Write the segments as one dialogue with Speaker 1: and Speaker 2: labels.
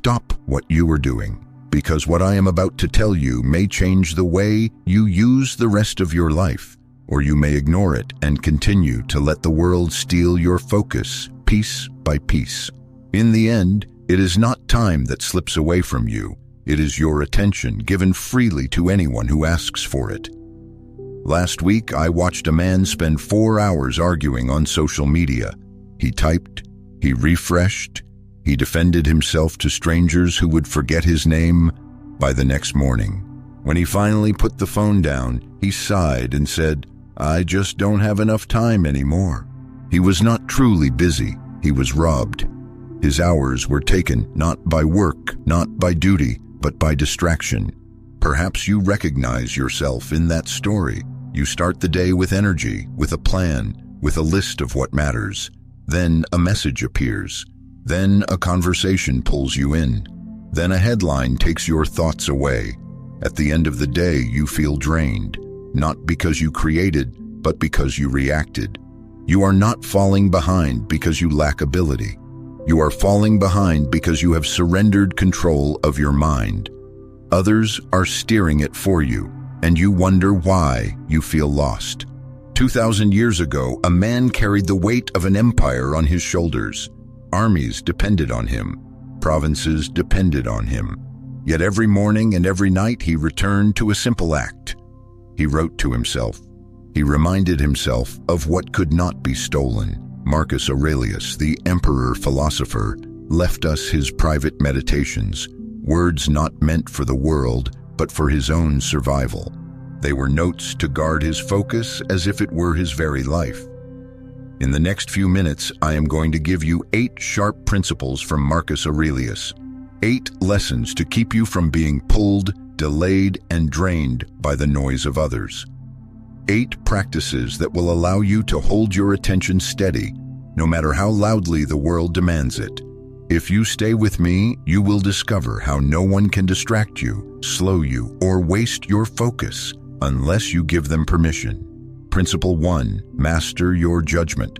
Speaker 1: stop what you are doing, because what I am about to tell you may change the way you use the rest of your life, or you may ignore it and continue to let the world steal your focus piece by piece. In the end, it is not time that slips away from you. It is your attention given freely to anyone who asks for it. Last week, I watched a man spend 4 hours arguing on social media. He typed, he refreshed, he defended himself to strangers who would forget his name by the next morning. When he finally put the phone down, he sighed and said, "I just don't have enough time anymore." He was not truly busy, he was robbed. His hours were taken not by work, not by duty, but by distraction. Perhaps you recognize yourself in that story. You start the day with energy, with a plan, with a list of what matters. Then a message appears. Then a conversation pulls you in. Then a headline takes your thoughts away. At the end of the day, you feel drained, not because you created, but because you reacted. You are not falling behind because you lack ability. You are falling behind because you have surrendered control of your mind. Others are steering it for you, and you wonder why you feel lost. 2,000 years ago, a man carried the weight of an empire on his shoulders. Armies depended on him. Provinces depended on him. Yet every morning and every night he returned to a simple act. He wrote to himself. He reminded himself of what could not be stolen. Marcus Aurelius, the emperor philosopher, left us his private meditations, words not meant for the world, but for his own survival. They were notes to guard his focus as if it were his very life. In the next few minutes, I am going to give you 8 sharp principles from Marcus Aurelius. 8 lessons to keep you from being pulled, delayed, and drained by the noise of others. 8 practices that will allow you to hold your attention steady, no matter how loudly the world demands it. If you stay with me, you will discover how no one can distract you, slow you, or waste your focus unless you give them permission. Principle 1. Master your judgment.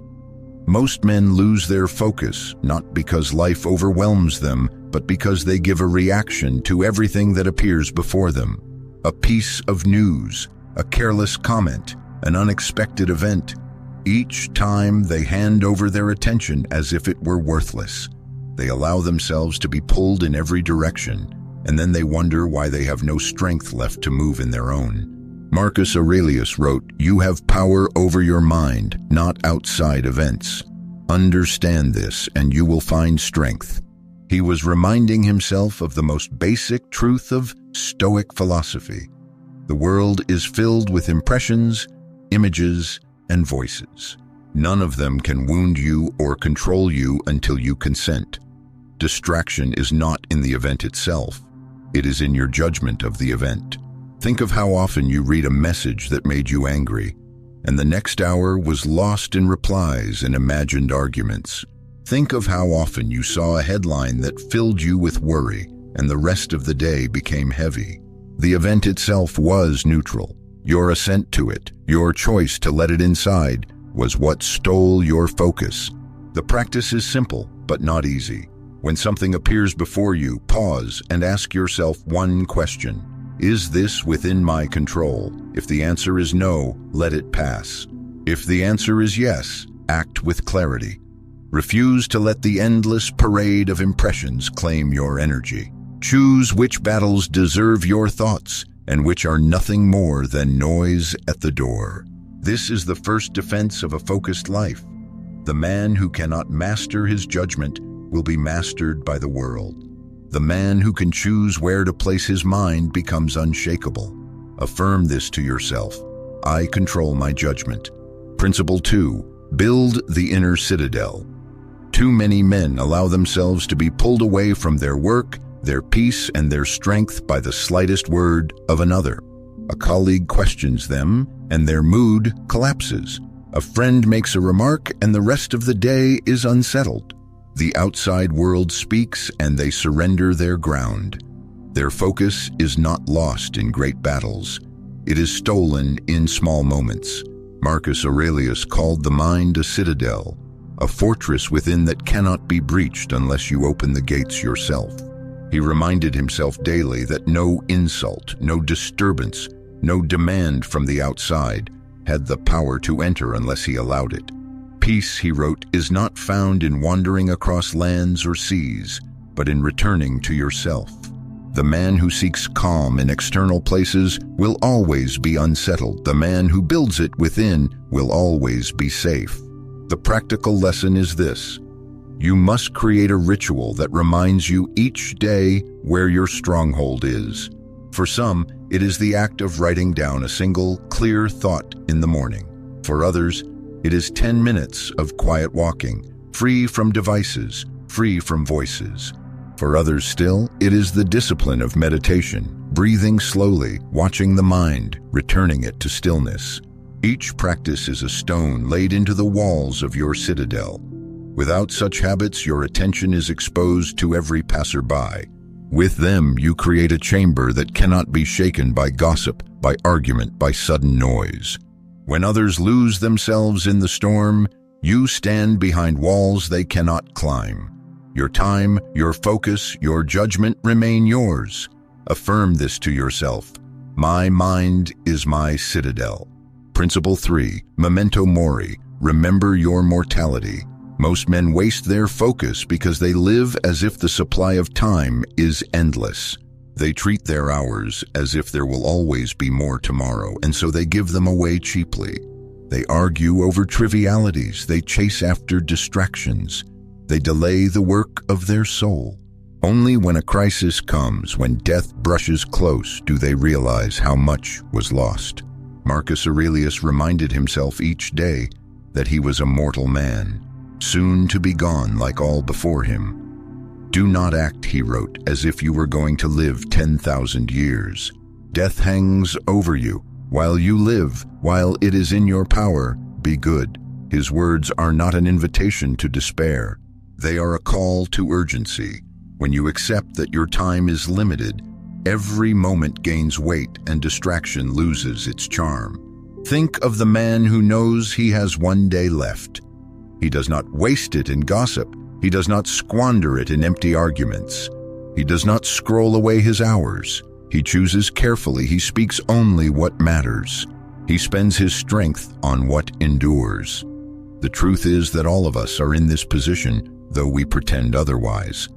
Speaker 1: Most men lose their focus, not because life overwhelms them, but because they give a reaction to everything that appears before them. A piece of news, a careless comment, an unexpected event. Each time they hand over their attention as if it were worthless. They allow themselves to be pulled in every direction, and then they wonder why they have no strength left to move in their own. Marcus Aurelius wrote, "You have power over your mind, not outside events. Understand this, and you will find strength." He was reminding himself of the most basic truth of Stoic philosophy. The world is filled with impressions, images, and voices. None of them can wound you or control you until you consent. Distraction is not in the event itself. It is in your judgment of the event. Think of how often you read a message that made you angry, and the next hour was lost in replies and imagined arguments. Think of how often you saw a headline that filled you with worry, and the rest of the day became heavy. The event itself was neutral. Your assent to it, your choice to let it inside, was what stole your focus. The practice is simple, but not easy. When something appears before you, pause and ask yourself one question. Is this within my control? If the answer is no, let it pass. If the answer is yes, act with clarity. Refuse to let the endless parade of impressions claim your energy. Choose which battles deserve your thoughts and which are nothing more than noise at the door. This is the first defense of a focused life. The man who cannot master his judgment will be mastered by the world. The man who can choose where to place his mind becomes unshakable. Affirm this to yourself. I control my judgment. Principle 2. Build the inner citadel. Too many men allow themselves to be pulled away from their work, their peace, and their strength by the slightest word of another. A colleague questions them, and their mood collapses. A friend makes a remark, and the rest of the day is unsettled. The outside world speaks, and they surrender their ground. Their focus is not lost in great battles. It is stolen in small moments. Marcus Aurelius called the mind a citadel, a fortress within that cannot be breached unless you open the gates yourself. He reminded himself daily that no insult, no disturbance, no demand from the outside had the power to enter unless he allowed it. Peace, he wrote, is not found in wandering across lands or seas, but in returning to yourself. The man who seeks calm in external places will always be unsettled. The man who builds it within will always be safe. The practical lesson is this: you must create a ritual that reminds you each day where your stronghold is. For some, it is the act of writing down a single, clear thought in the morning. For others, it is 10 minutes of quiet walking, free from devices, free from voices. For others still, it is the discipline of meditation, breathing slowly, watching the mind, returning it to stillness. Each practice is a stone laid into the walls of your citadel. Without such habits, your attention is exposed to every passerby. With them, you create a chamber that cannot be shaken by gossip, by argument, by sudden noise. When others lose themselves in the storm, you stand behind walls they cannot climb. Your time, your focus, your judgment remain yours. Affirm this to yourself: my mind is my citadel. Principle 3, memento mori, remember your mortality. Most men waste their focus because they live as if the supply of time is endless. They treat their hours as if there will always be more tomorrow, and so they give them away cheaply. They argue over trivialities. They chase after distractions. They delay the work of their soul. Only when a crisis comes, when death brushes close, do they realize how much was lost. Marcus Aurelius reminded himself each day that he was a mortal man, soon to be gone like all before him. Do not act, he wrote, as if you were going to live 10,000 years. Death hangs over you. While you live, while it is in your power, be good. His words are not an invitation to despair. They are a call to urgency. When you accept that your time is limited, every moment gains weight and distraction loses its charm. Think of the man who knows he has one day left. He does not waste it in gossip. He does not squander it in empty arguments. He does not scroll away his hours. He chooses carefully. He speaks only what matters. He spends his strength on what endures. The truth is that all of us are in this position, though we pretend otherwise.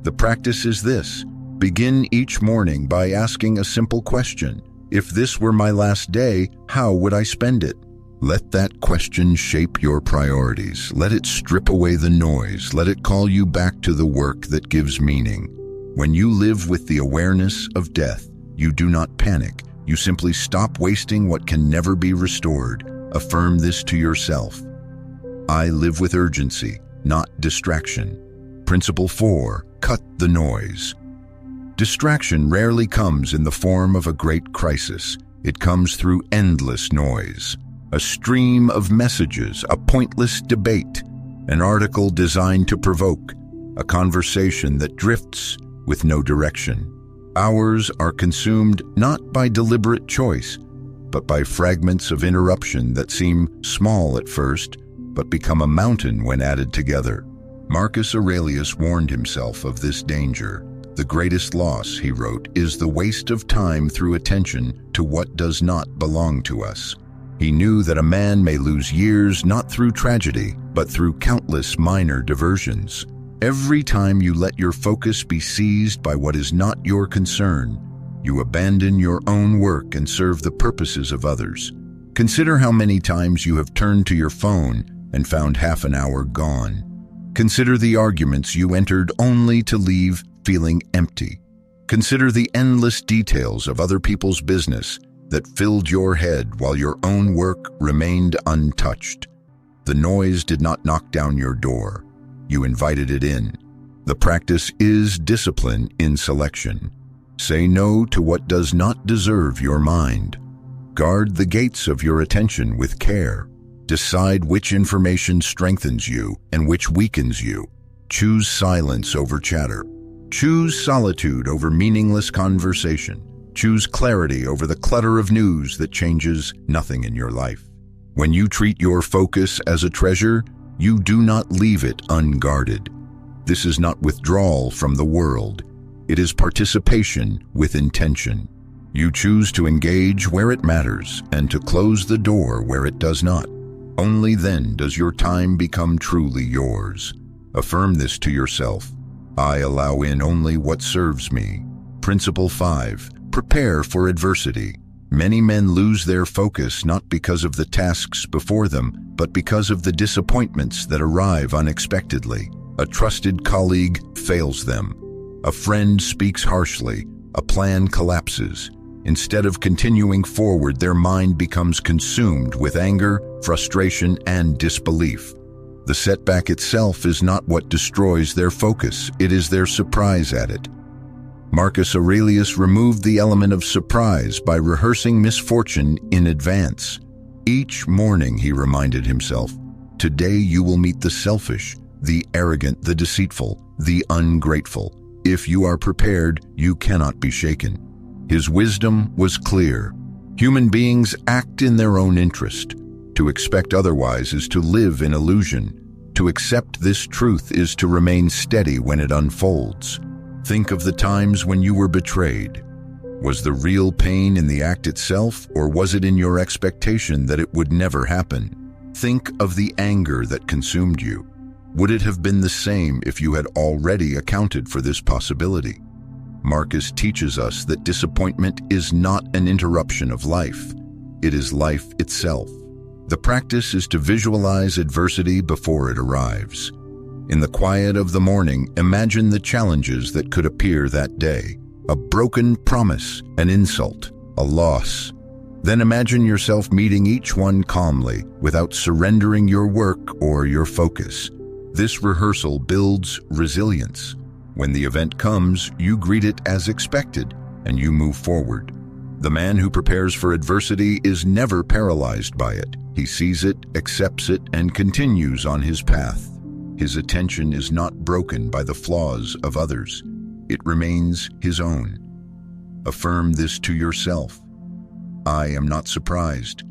Speaker 1: The practice is this: begin each morning by asking a simple question. If this were my last day, how would I spend it? Let that question shape your priorities. Let it strip away the noise. Let it call you back to the work that gives meaning. When you live with the awareness of death, you do not panic. You simply stop wasting what can never be restored. Affirm this to yourself: I live with urgency, not distraction. Principle 4, cut the noise. Distraction rarely comes in the form of a great crisis. It comes through endless noise. A stream of messages, a pointless debate, an article designed to provoke, a conversation that drifts with no direction. Hours are consumed not by deliberate choice, but by fragments of interruption that seem small at first, but become a mountain when added together. Marcus Aurelius warned himself of this danger. The greatest loss, he wrote, is the waste of time through attention to what does not belong to us. He knew that a man may lose years not through tragedy, but through countless minor diversions. Every time you let your focus be seized by what is not your concern, you abandon your own work and serve the purposes of others. Consider how many times you have turned to your phone and found half an hour gone. Consider the arguments you entered only to leave feeling empty. Consider the endless details of other people's business that filled your head while your own work remained untouched. The noise did not knock down your door. You invited it in. The practice is discipline in selection. Say no to what does not deserve your mind. Guard the gates of your attention with care. Decide which information strengthens you and which weakens you. Choose silence over chatter. Choose solitude over meaningless conversation. Choose clarity over the clutter of news that changes nothing in your life. When you treat your focus as a treasure, you do not leave it unguarded. This is not withdrawal from the world. It is participation with intention. You choose to engage where it matters and to close the door where it does not. Only then does your time become truly yours. Affirm this to yourself. I allow in only what serves me. Principle 5. Prepare for adversity. Many men lose their focus not because of the tasks before them, but because of the disappointments that arrive unexpectedly. A trusted colleague fails them. A friend speaks harshly. A plan collapses. Instead of continuing forward, their mind becomes consumed with anger, frustration, and disbelief. The setback itself is not what destroys their focus, it is their surprise at it. Marcus Aurelius removed the element of surprise by rehearsing misfortune in advance. Each morning he reminded himself, "Today you will meet the selfish, the arrogant, the deceitful, the ungrateful. If you are prepared, you cannot be shaken." His wisdom was clear. Human beings act in their own interest. To expect otherwise is to live in illusion. To accept this truth is to remain steady when it unfolds. Think of the times when you were betrayed. Was the real pain in the act itself, or was it in your expectation that it would never happen? Think of the anger that consumed you. Would it have been the same if you had already accounted for this possibility? Marcus teaches us that disappointment is not an interruption of life. It is life itself. The practice is to visualize adversity before it arrives. In the quiet of the morning, imagine the challenges that could appear that day. A broken promise, an insult, a loss. Then imagine yourself meeting each one calmly, without surrendering your work or your focus. This rehearsal builds resilience. When the event comes, you greet it as expected, and you move forward. The man who prepares for adversity is never paralyzed by it. He sees it, accepts it, and continues on his path. His attention is not broken by the flaws of others. It remains his own. Affirm this to yourself. I am not surprised.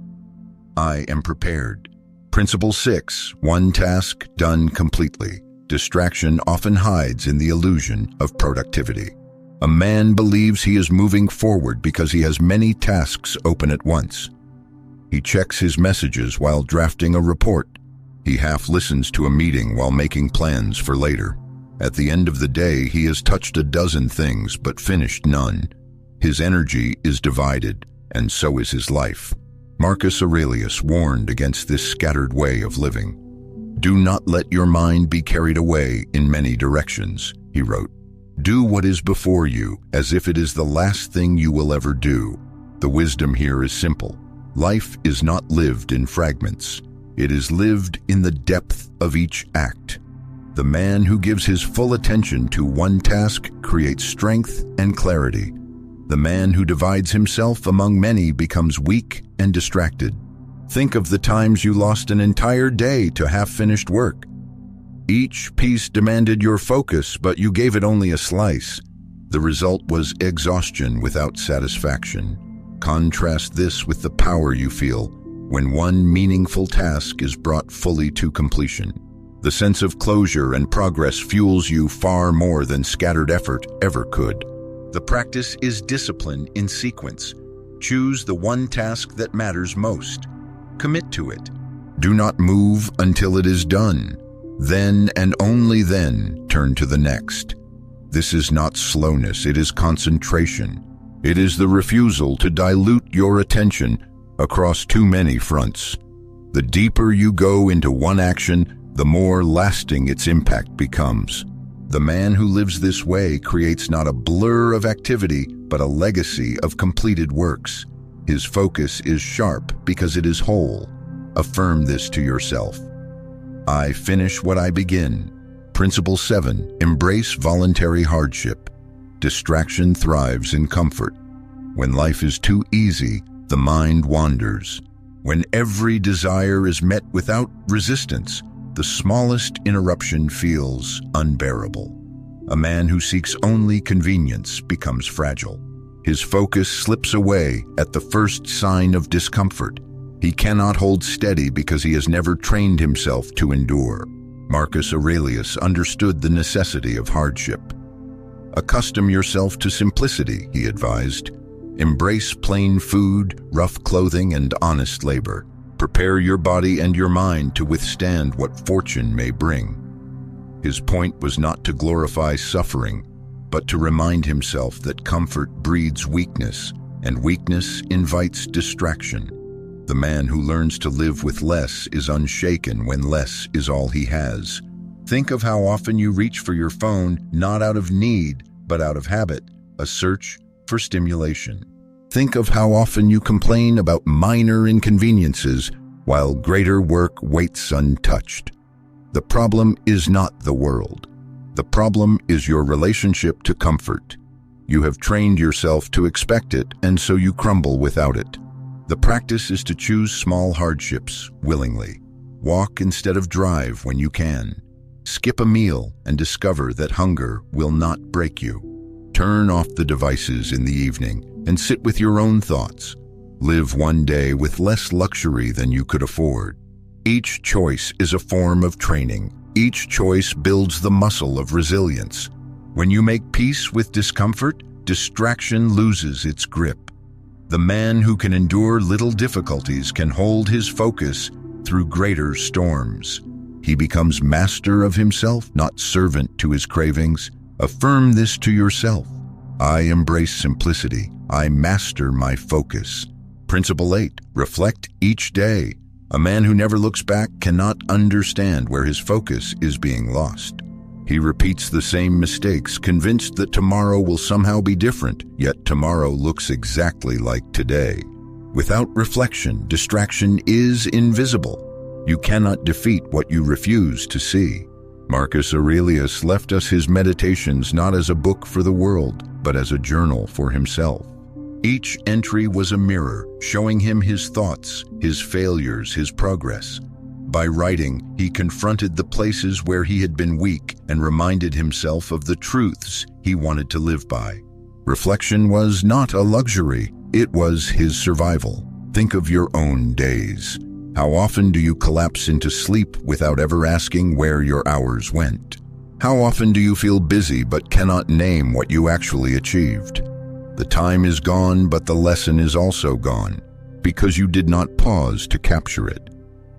Speaker 1: I am prepared. Principle 6. One task done completely. Distraction often hides in the illusion of productivity. A man believes he is moving forward because he has many tasks open at once. He checks his messages while drafting a report. He half listens to a meeting while making plans for later. At the end of the day, he has touched a dozen things but finished none. His energy is divided, and so is his life. Marcus Aurelius warned against this scattered way of living. Do not let your mind be carried away in many directions, he wrote. Do what is before you as if it is the last thing you will ever do. The wisdom here is simple. Life is not lived in fragments. It is lived in the depth of each act. The man who gives his full attention to one task creates strength and clarity. The man who divides himself among many becomes weak and distracted. Think of the times you lost an entire day to half-finished work. Each piece demanded your focus, but you gave it only a slice. The result was exhaustion without satisfaction. Contrast this with the power you feel when one meaningful task is brought fully to completion. The sense of closure and progress fuels you far more than scattered effort ever could. The practice is discipline in sequence. Choose the one task that matters most. Commit to it. Do not move until it is done. Then and only then turn to the next. This is not slowness, it is concentration. It is the refusal to dilute your attention across too many fronts. The deeper you go into one action, the more lasting its impact becomes. The man who lives this way creates not a blur of activity, but a legacy of completed works. His focus is sharp because it is whole. Affirm this to yourself. I finish what I begin. Principle 7. Embrace voluntary hardship. Distraction thrives in comfort. When life is too easy, the mind wanders. When every desire is met without resistance, the smallest interruption feels unbearable. A man who seeks only convenience becomes fragile. His focus slips away at the first sign of discomfort. He cannot hold steady because he has never trained himself to endure. Marcus Aurelius understood the necessity of hardship. Accustom yourself to simplicity, he advised. Embrace plain food, rough clothing, and honest labor. Prepare your body and your mind to withstand what fortune may bring. His point was not to glorify suffering, but to remind himself that comfort breeds weakness, and weakness invites distraction. The man who learns to live with less is unshaken when less is all he has. Think of how often you reach for your phone, not out of need, but out of habit, a search for stimulation. Think of how often you complain about minor inconveniences while greater work waits untouched. The problem is not the world. The problem is your relationship to comfort. You have trained yourself to expect it, and so you crumble without it. The practice is to choose small hardships willingly. Walk instead of drive when you can. Skip a meal and discover that hunger will not break you. Turn off the devices in the evening and sit with your own thoughts. Live one day with less luxury than you could afford. Each choice is a form of training. Each choice builds the muscle of resilience. When you make peace with discomfort, distraction loses its grip. The man who can endure little difficulties can hold his focus through greater storms. He becomes master of himself, not servant to his cravings. Affirm this to yourself. I embrace simplicity. I master my focus. Principle 8. Reflect each day. A man who never looks back cannot understand where his focus is being lost. He repeats the same mistakes, convinced that tomorrow will somehow be different, yet tomorrow looks exactly like today. Without reflection, distraction is invisible. You cannot defeat what you refuse to see. Marcus Aurelius left us his meditations not as a book for the world, but as a journal for himself. Each entry was a mirror, showing him his thoughts, his failures, his progress. By writing, he confronted the places where he had been weak and reminded himself of the truths he wanted to live by. Reflection was not a luxury, it was his survival. Think of your own days. How often do you collapse into sleep without ever asking where your hours went? How often do you feel busy but cannot name what you actually achieved? The time is gone, but the lesson is also gone, because you did not pause to capture it.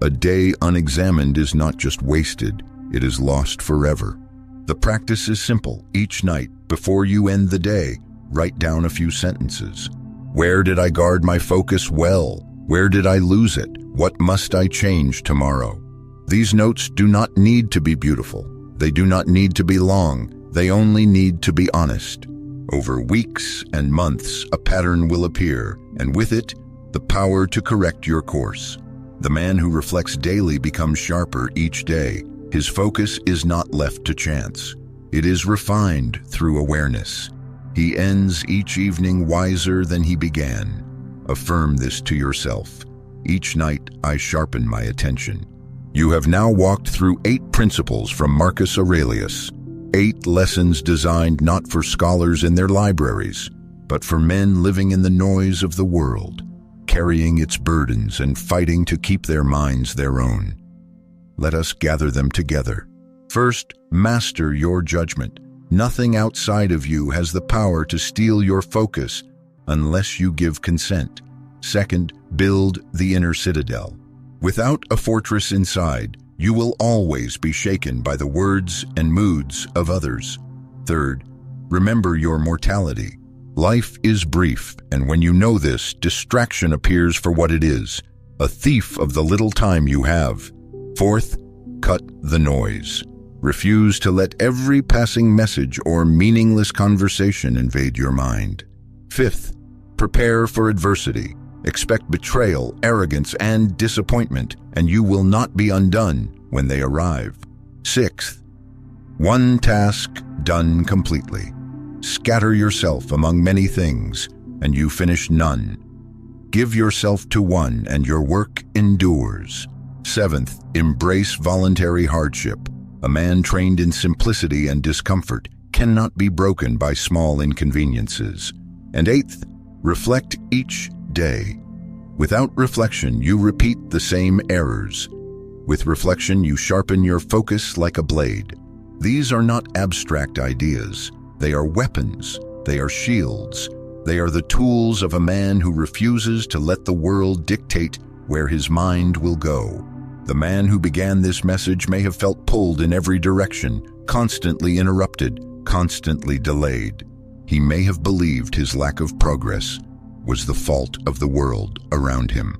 Speaker 1: A day unexamined is not just wasted, it is lost forever. The practice is simple. Each night, before you end the day, write down a few sentences. Where did I guard my focus well? Where did I lose it? What must I change tomorrow? These notes do not need to be beautiful. They do not need to be long. They only need to be honest. Over weeks and months, a pattern will appear, and with it, the power to correct your course. The man who reflects daily becomes sharper each day. His focus is not left to chance. It is refined through awareness. He ends each evening wiser than he began. Affirm this to yourself. Each night, I sharpen my attention. You have now walked through 8 principles from Marcus Aurelius. 8 lessons designed not for scholars in their libraries, but for men living in the noise of the world, carrying its burdens and fighting to keep their minds their own. Let us gather them together. First, master your judgment. Nothing outside of you has the power to steal your focus unless you give consent. Second, build the inner citadel. Without a fortress inside, you will always be shaken by the words and moods of others. Third, remember your mortality. Life is brief, and when you know this, distraction appears for what it is, a thief of the little time you have. Fourth, cut the noise. Refuse to let every passing message or meaningless conversation invade your mind. Fifth, prepare for adversity. Expect betrayal, arrogance, and disappointment, and you will not be undone when they arrive. Sixth, one task done completely. Scatter yourself among many things, and you finish none. Give yourself to one, and your work endures. Seventh, embrace voluntary hardship. A man trained in simplicity and discomfort cannot be broken by small inconveniences. And eighth, reflect each day. Without reflection, you repeat the same errors. With reflection, you sharpen your focus like a blade. These are not abstract ideas. They are weapons. They are shields. They are the tools of a man who refuses to let the world dictate where his mind will go. The man who began this message may have felt pulled in every direction, constantly interrupted, constantly delayed. He may have believed his lack of progress was the fault of the world around him.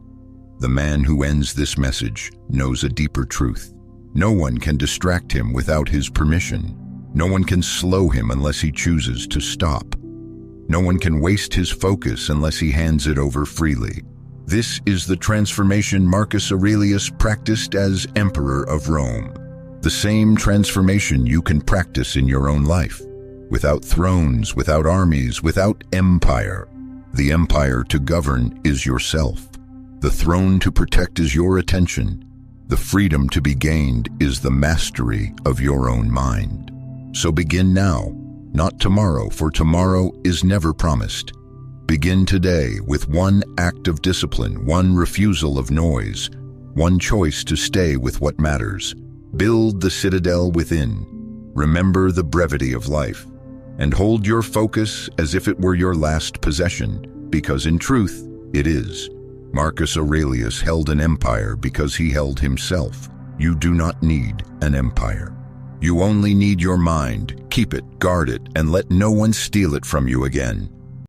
Speaker 1: The man who ends this message knows a deeper truth. No one can distract him without his permission. No one can slow him unless he chooses to stop. No one can waste his focus unless he hands it over freely. This is the transformation Marcus Aurelius practiced as Emperor of Rome. The same transformation you can practice in your own life. Without thrones, without armies, without empire. The empire to govern is yourself. The throne to protect is your attention. The freedom to be gained is the mastery of your own mind. So begin now, not tomorrow, for tomorrow is never promised. Begin today with one act of discipline, one refusal of noise, one choice to stay with what matters. Build the citadel within. Remember the brevity of life, and hold your focus as if it were your last possession, because in truth, it is. Marcus Aurelius held an empire because he held himself. You do not need an empire. You only need your mind. Keep it, guard it, and let no one steal it from you again.